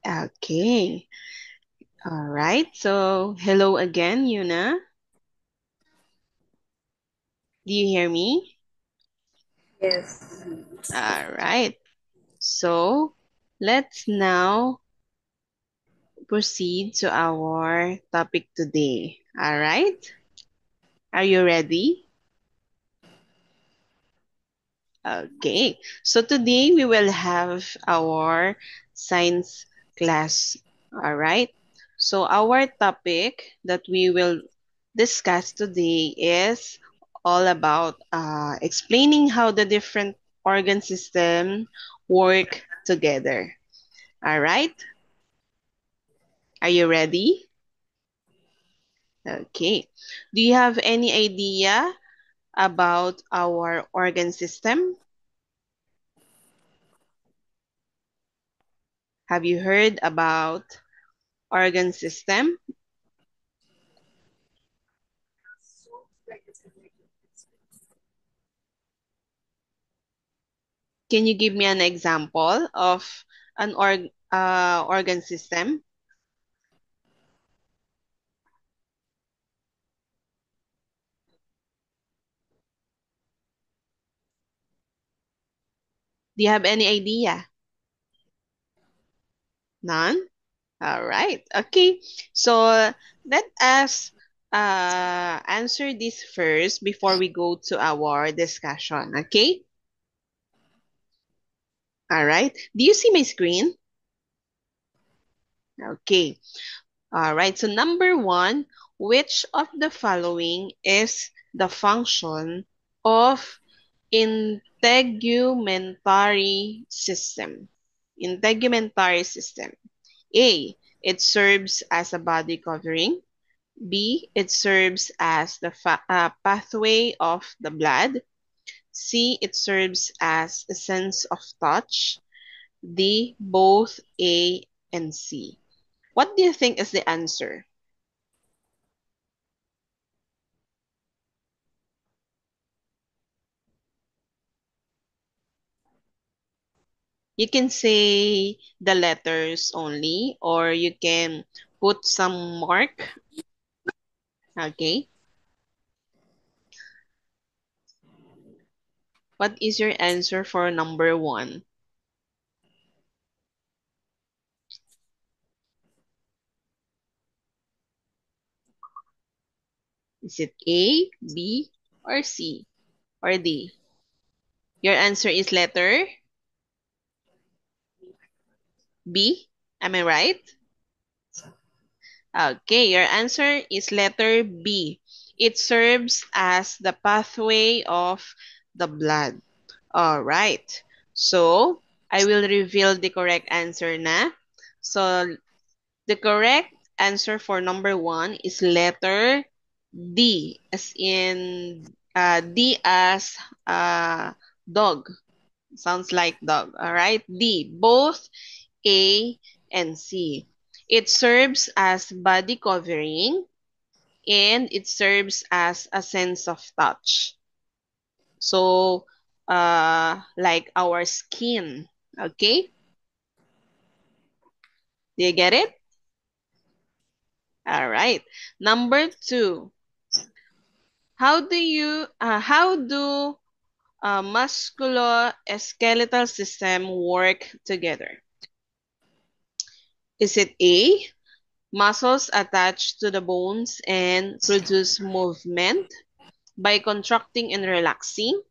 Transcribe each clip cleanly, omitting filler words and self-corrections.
Okay. All right. So, hello again, Yuna. Do you hear me? Yes. All right. So, let's now proceed to our topic today. All right. Are you ready? Okay. So, today we will have our science class. All right. So, our topic that we will discuss today is all about explaining how the different organ system work together. All right. Are you ready? Okay. Do you have any idea about our organ system? Have you heard about organ system? Can you give me an example of an organ system? Do you have any idea? None? All right. Okay. So let us answer this first before we go to our discussion. Okay. All right. Do you see my screen? Okay. All right. So number one, which of the following is the function of integumentary system? Integumentary system. A, it serves as a body covering. B, it serves as the pathway of the blood. C, it serves as a sense of touch. D, both A and C. What do you think is the answer? You can say the letters only, or you can put some mark. Okay. What is your answer for number one? Is it A, B, or C, or D? Your answer is letter B. Am I right? Okay, your answer is letter B. It serves as the pathway of the blood. All right. So, I will reveal the correct answer na. So, the correct answer for number one is letter D, as in D as dog. Sounds like dog. All right. D, both A and C. It serves as body covering and it serves as a sense of touch. So, like our skin. Okay? Do you get it? All right. Number two. How do musculoskeletal system work together? Is it A, muscles attached to the bones and produce movement by contracting and relaxing?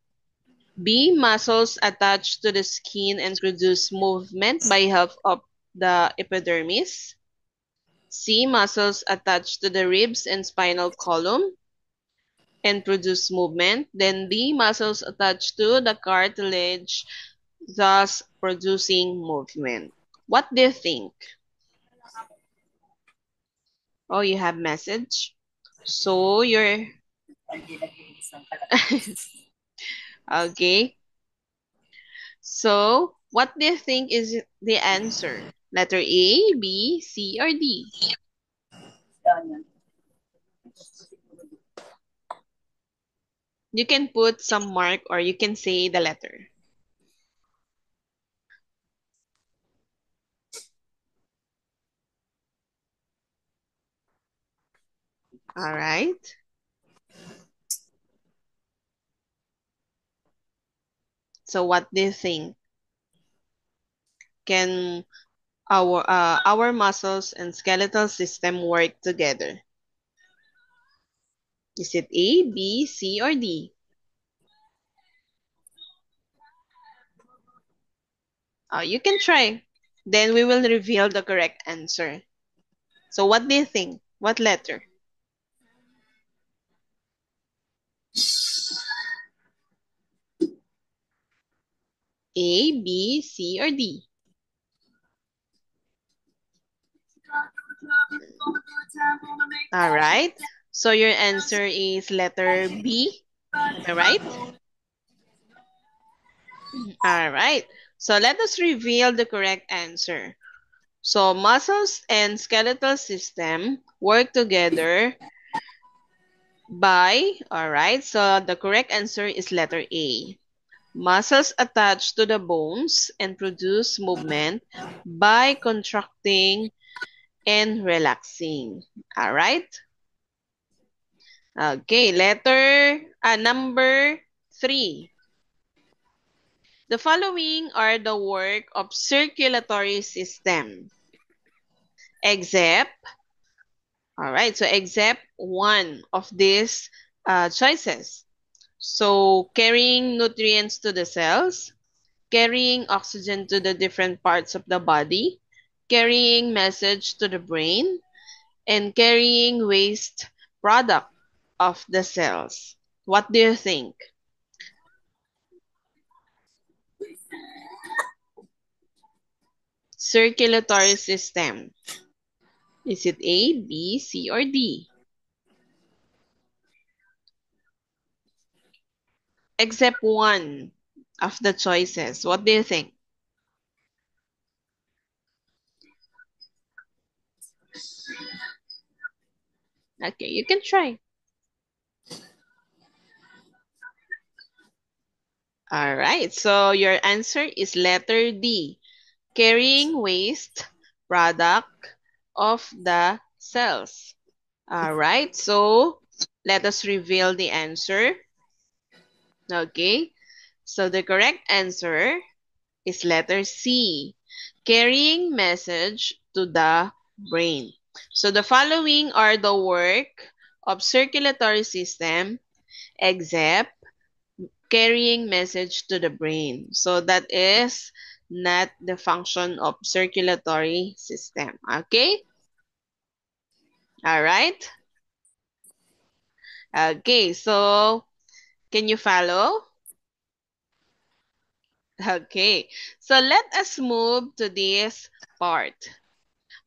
B, muscles attached to the skin and produce movement by help of the epidermis? C, muscles attached to the ribs and spinal column and produce movement. Then D, muscles attached to the cartilage, thus producing movement. What do you think? Oh, you have message? So you're okay. So what do you think is the answer? Letter A, B, C, or D? You can put some mark or you can say the letter. All right. So what do you think? Can our muscles and skeletal system work together? Is it A, B, C, or D? You can try. Then we will reveal the correct answer. So what do you think? What letter? A, B, C, or D? All right. So your answer is letter B. Am I right? All right. So let us reveal the correct answer. So muscles and skeletal system work together by, all right. So the correct answer is letter A. Muscles attach to the bones and produce movement by contracting and relaxing. All right. Okay, number 3. The following are the work of circulatory system, except, all right, so except one of these choices. So carrying nutrients to the cells, carrying oxygen to the different parts of the body, carrying message to the brain, and carrying waste product of the cells. What do you think? Circulatory system. Is it A, B, C, or D? Except one of the choices. What do you think? Okay, you can try. All right, so your answer is letter D. Carrying waste product of the cells. All right, so let us reveal the answer. Okay, so the correct answer is letter C, carrying message to the brain. So the following are the work of circulatory system except carrying message to the brain. So that is not the function of circulatory system. Okay? All right? Okay, so can you follow? Okay, so let us move to this part.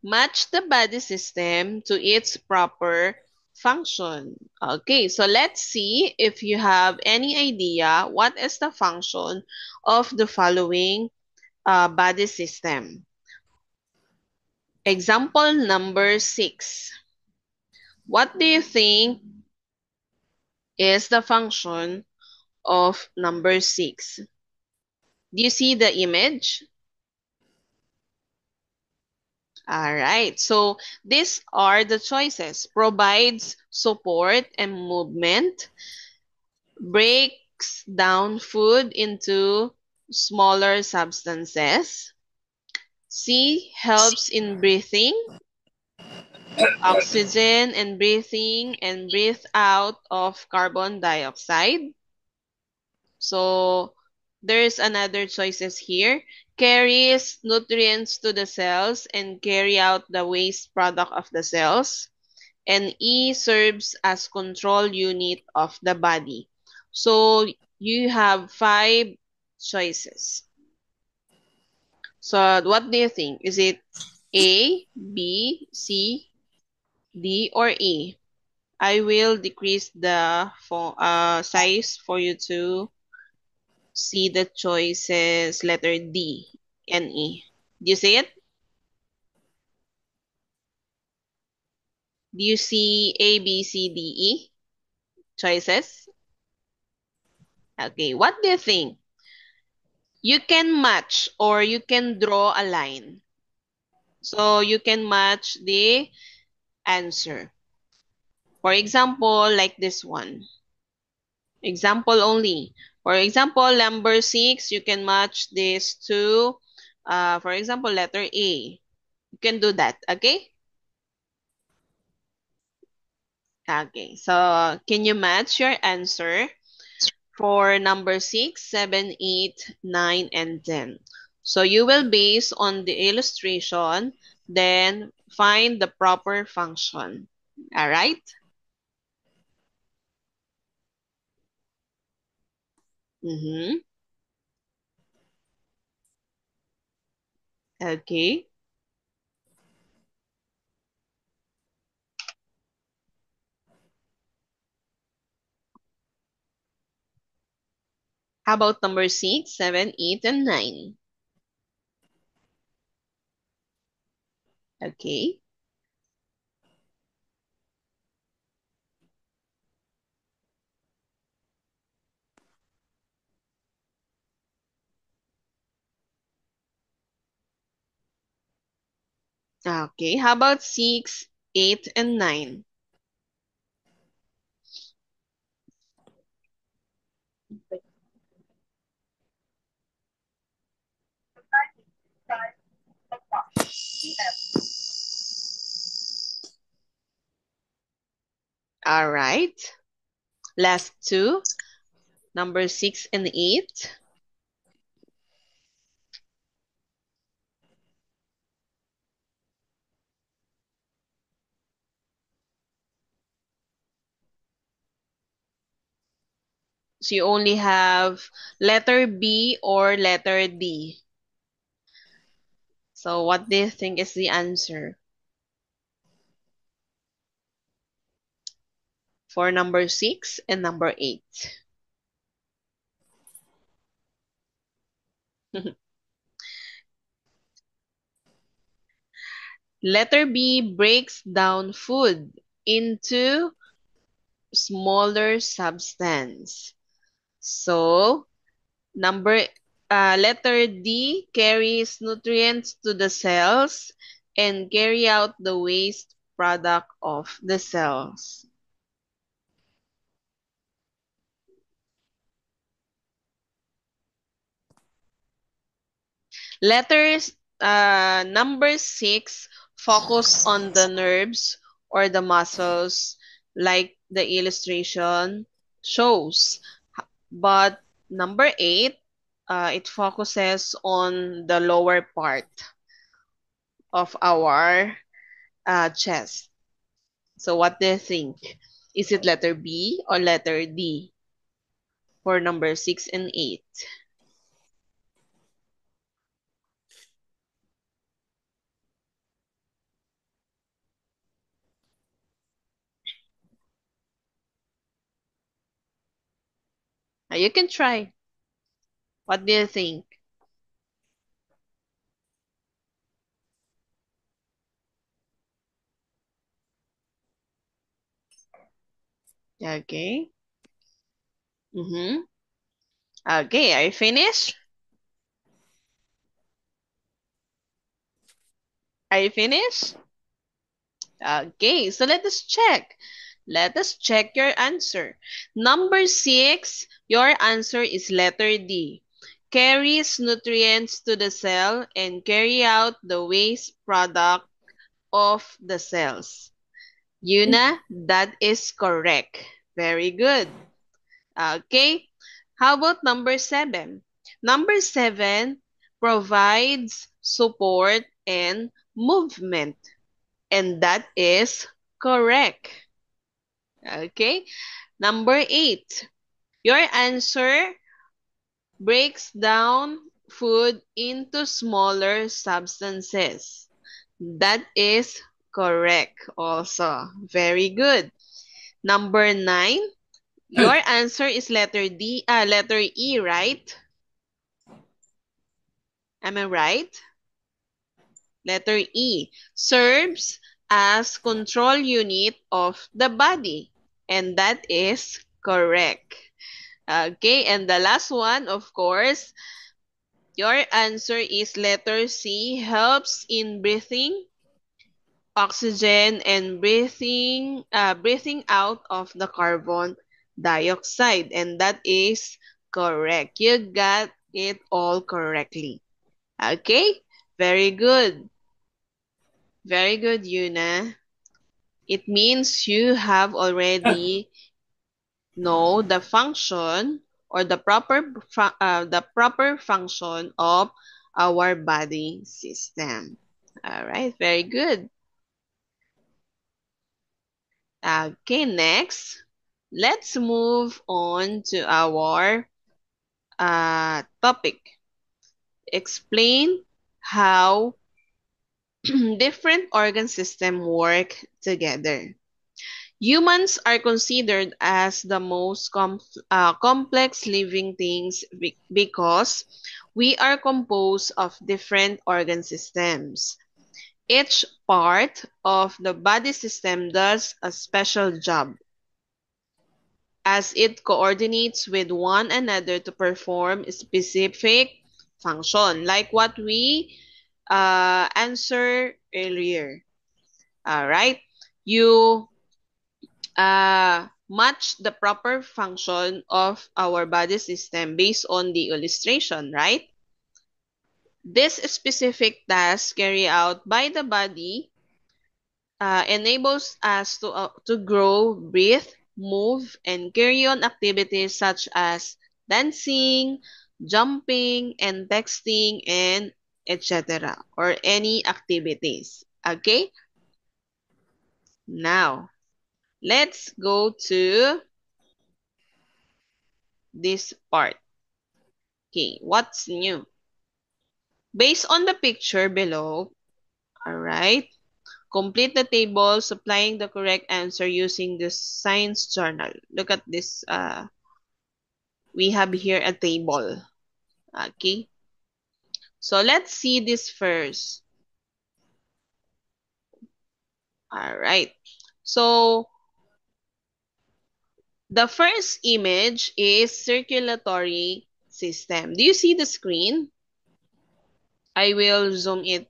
Match the body system to its proper function. Okay, so let's see if you have any idea what is the function of the following body system. Example number 6. What do you think is the function of number 6? Do you see the image? All right. So these are the choices. Provides support and movement. Breaks down food into smaller substances. C. Helps in breathing. Oxygen and breathing and breathe out of carbon dioxide. So there's another choices here. Carries nutrients to the cells and carry out the waste product of the cells. And E serves as control unit of the body. So you have 5 choices. So what do you think? Is it A, B, C, D, or E? I will decrease the size for you to see the choices letter D and E. Do you see it? Do you see A, B, C, D, E choices? Okay, what do you think? You can match or you can draw a line. So you can match the answer. For example, like this one. Example only. For example, number 6, you can match this to, for example, letter A. You can do that, okay? Okay, so can you match your answer for number 6, 7, 8, 9, and 10? So you will base on the illustration, then find the proper function. All right? Mm-hmm. Okay. How about number 6, 7, 8, and 9? Okay. Okay. How about 6, 8, and 9? All right. Last two, number 6 and 8. So you only have letter B or letter D. So what do you think is the answer for number 6 and number 8? Letter B breaks down food into smaller substance. So letter D carries nutrients to the cells and carry out the waste product of the cells. Letters number 6 focus on the nerves or the muscles like the illustration shows. But number 8, it focuses on the lower part of our chest. So what do you think? Is it letter B or letter D for number 6 and 8? You can try. What do you think? Okay. Mm-hmm. Okay, are you finished? Are you finished? Okay, so let us check. Let us check your answer. Number 6, your answer is letter D. Carries nutrients to the cell and carry out the waste product of the cells. Yuna, that is correct. Very good. Okay. How about number 7? Number 7 provides support and movement. And that is correct. Okay. Number 8. Your answer breaks down food into smaller substances. That is correct also. Very good. Number 9. Your answer is letter E, right? Am I right? Letter E serves as control unit of the body. And that is correct. Okay, and the last one, of course, your answer is letter C, helps in breathing oxygen and breathing out of the carbon dioxide. And that is correct. You got it all correctly. Okay? Very good. Very good, Yuna. It means you have already know the function or the proper function of our body system. All right, very good. Okay, next, let's move on to our topic. Explain how different organ systems work together. Humans are considered as the most complex living things because we are composed of different organ systems. Each part of the body system does a special job as it coordinates with one another to perform a specific function, like what we answered earlier. All right, you match the proper function of our body system based on the illustration, right? This specific task carried out by the body enables us to grow, breathe, move, and carry on activities such as dancing, jumping, and texting, and etc. or any activities. Okay? Now, let's go to this part. Okay, what's new? Based on the picture below, alright, complete the table supplying the correct answer using the science journal. Look at this. We have here a table. Okay, so let's see this first. Alright, so the first image is circulatory system. Do you see the screen? I will zoom it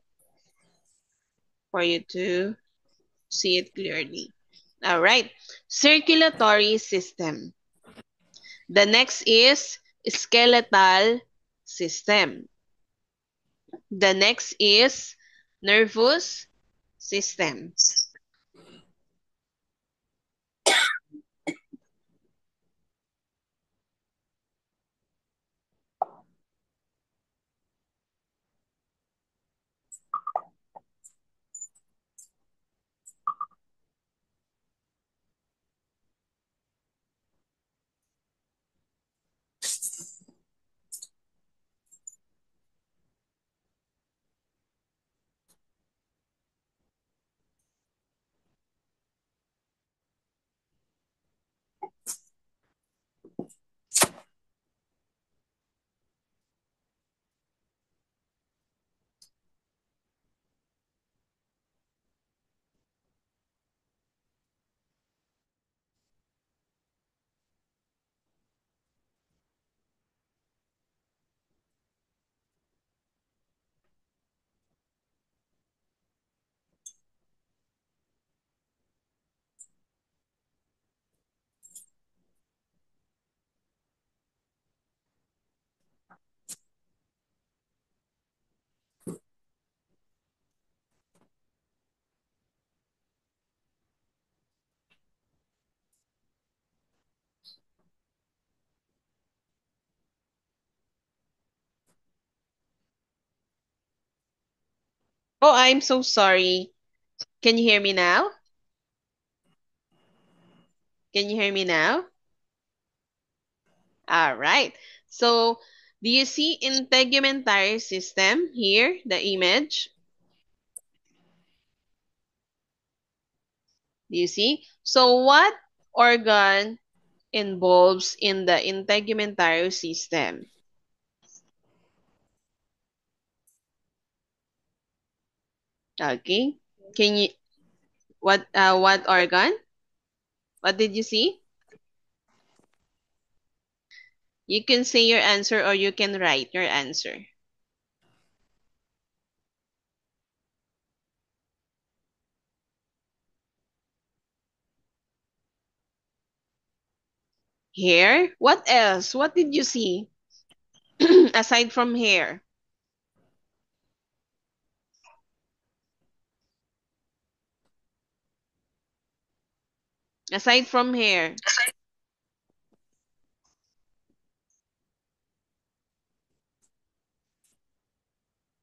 for you to see it clearly. All right, circulatory system. The next is skeletal system. The next is nervous system. Oh, I'm so sorry. Can you hear me now? Can you hear me now? All right. So, do you see integumentary system here, the image? Do you see? So, what organ involves in the integumentary system? Okay. Can you what organ? What did you see? You can say your answer or you can write your answer. Hair? What else? What did you see aside from hair? Aside from hair,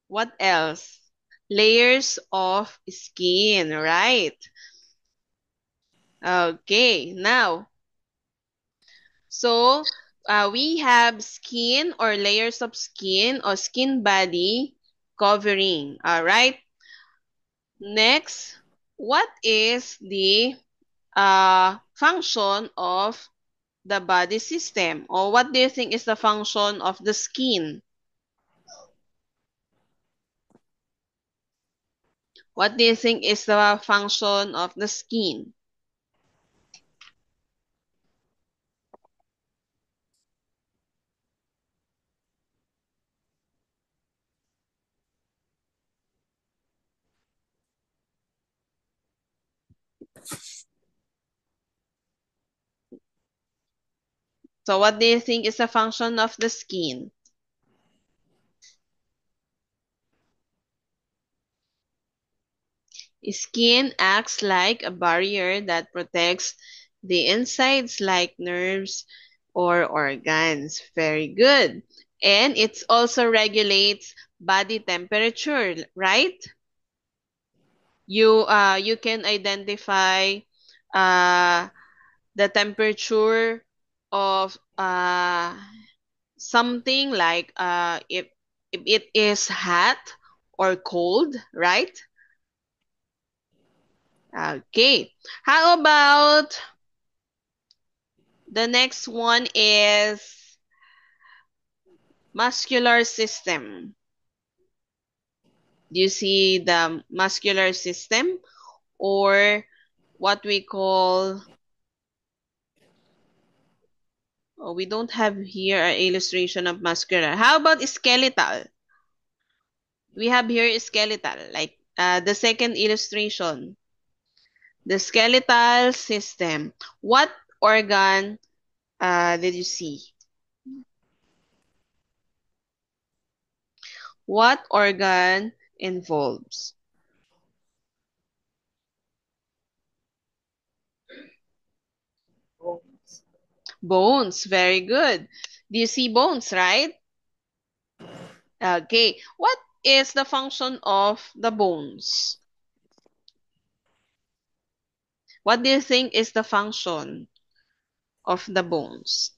what else? Layers of skin, right? Okay, now, so we have skin or layers of skin or skin body covering, all right? Next, what is the function of the body system? Or what do you think is the function of the skin? What do you think is the function of the skin? So what do you think is the function of the skin? Skin acts like a barrier that protects the insides like nerves or organs. Very good. And it also regulates body temperature, right? You can identify uh the temperature of something like if it is hot or cold, right? Okay. How about the next one is muscular system. Do you see the muscular system or what we call, oh, we don't have here an illustration of muscular. How about skeletal? We have here skeletal, like the second illustration. The skeletal system. What organ did you see? What organ involves? Bones. Bones. Very good. Do you see bones, right? Okay. What is the function of the bones? What do you think is the function of the bones?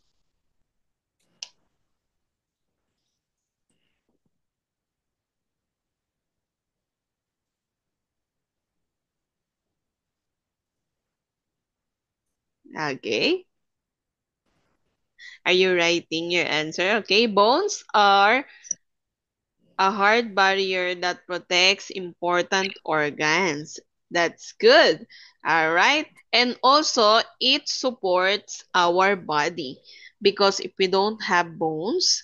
Okay. Are you writing your answer? Okay. Bones are a hard barrier that protects important organs. That's good. All right. And also, it supports our body because if we don't have bones,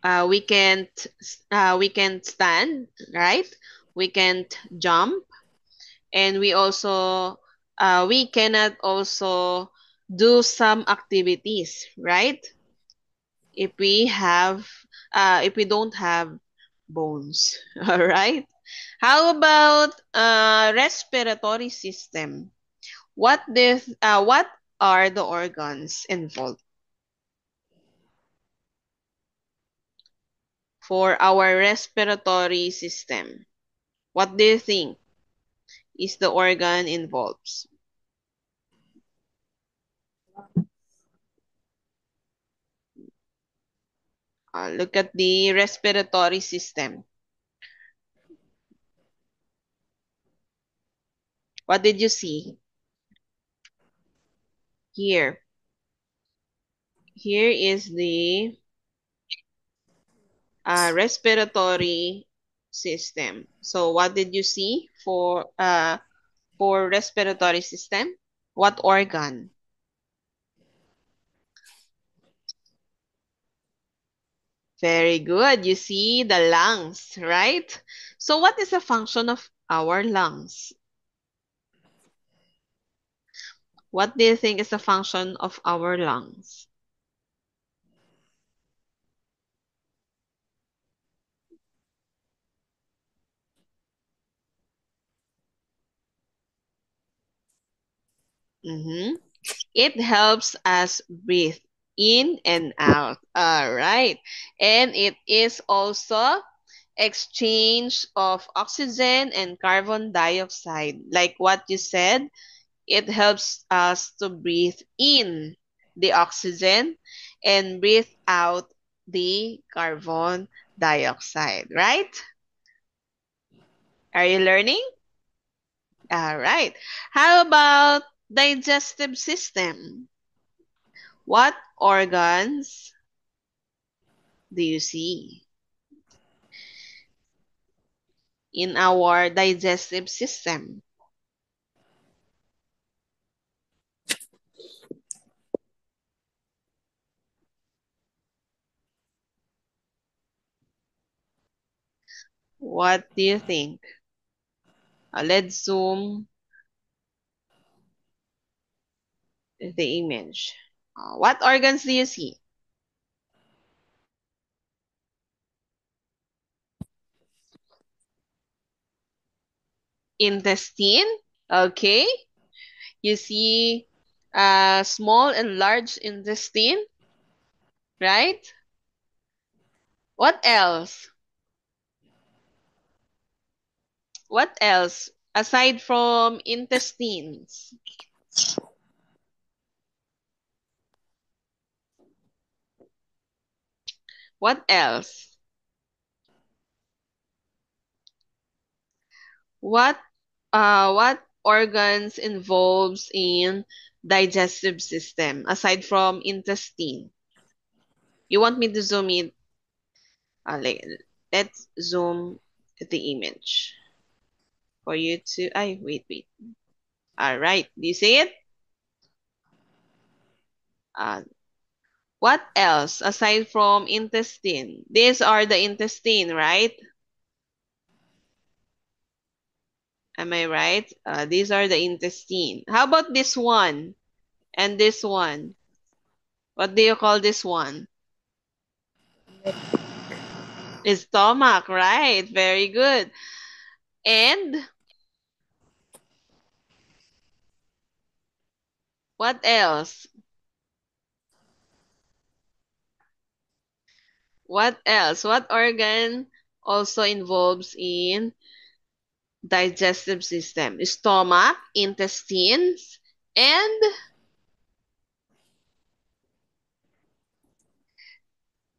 we can't stand, right? We can't jump, and we cannot also do some activities, right? If if we don't have bones. All right. How about respiratory system? What are the organs involved for our respiratory system? What do you think is the organ involved? Look at the respiratory system. What did you see here? Here is the respiratory system. So what did you see for respiratory system? What organ? Very good. You see the lungs, right? So what is the function of our lungs? What do you think is the function of our lungs? Mm-hmm. It helps us breathe in and out. All right. And it is also exchange of oxygen and carbon dioxide. Like what you said, it helps us to breathe in the oxygen and breathe out the carbon dioxide, right? Are you learning? All right. How about digestive system? What organs do you see in our digestive system? What do you think? Let's zoom the image. What organs do you see? Intestine. Okay. You see small and large intestine, right? What else? What else aside from intestines? What else? What what organs involves in digestive system aside from intestine? You want me to zoom in? Like, let's zoom the image for you to. I wait. All right, do you see it? Uh, what else aside from intestine? These are the intestine, right? Am I right? These are the intestine. How about this one and this one? What do you call this one? Stomach, right? Very good. And what else? What else? What organ also involves in digestive system? Stomach, intestines, and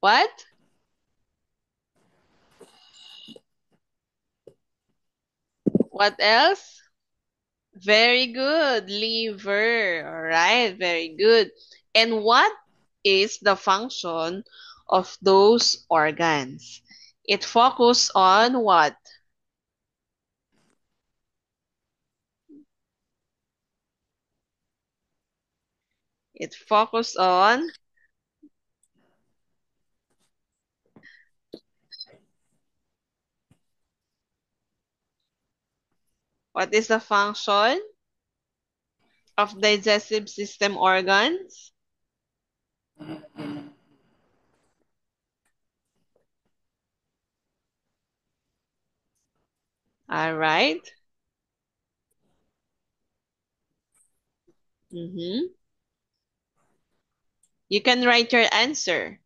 what? What else? Very good. Liver. All right. Very good. And what is the function of those organs? It focus on what? It focus on what is the function of digestive system organs? All right. Mm-hmm. You can write your answer.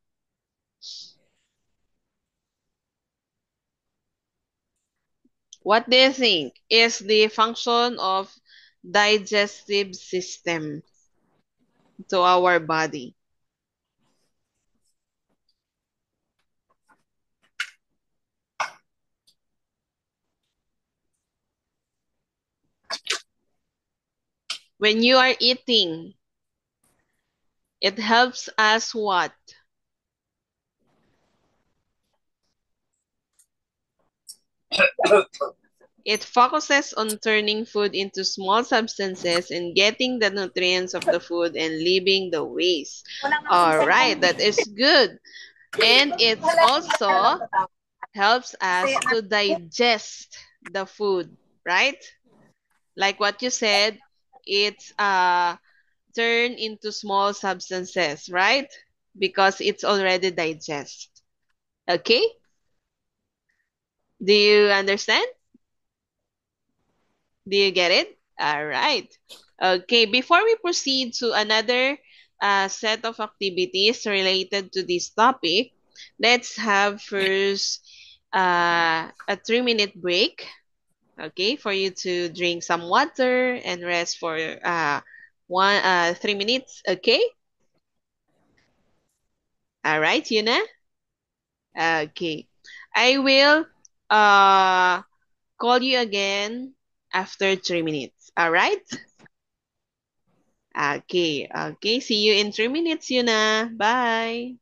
What do you think is the function of digestive system to our body? When you are eating, it helps us what? It focuses on turning food into small substances and getting the nutrients of the food and leaving the waste. All right, that is good. And it's also helps us to digest the food, right? Like what you said, it's turn into small substances, right? Because it's already digested. Okay? Do you understand? Do you get it? All right. Okay, before we proceed to another set of activities related to this topic, let's have first a 3-minute break, okay, for you to drink some water and rest for 3 minutes, okay? All right, Yuna? Okay. I will uh, call you again after 3 minutes. All right? Okay. Okay. See you in 3 minutes, Yuna. Bye.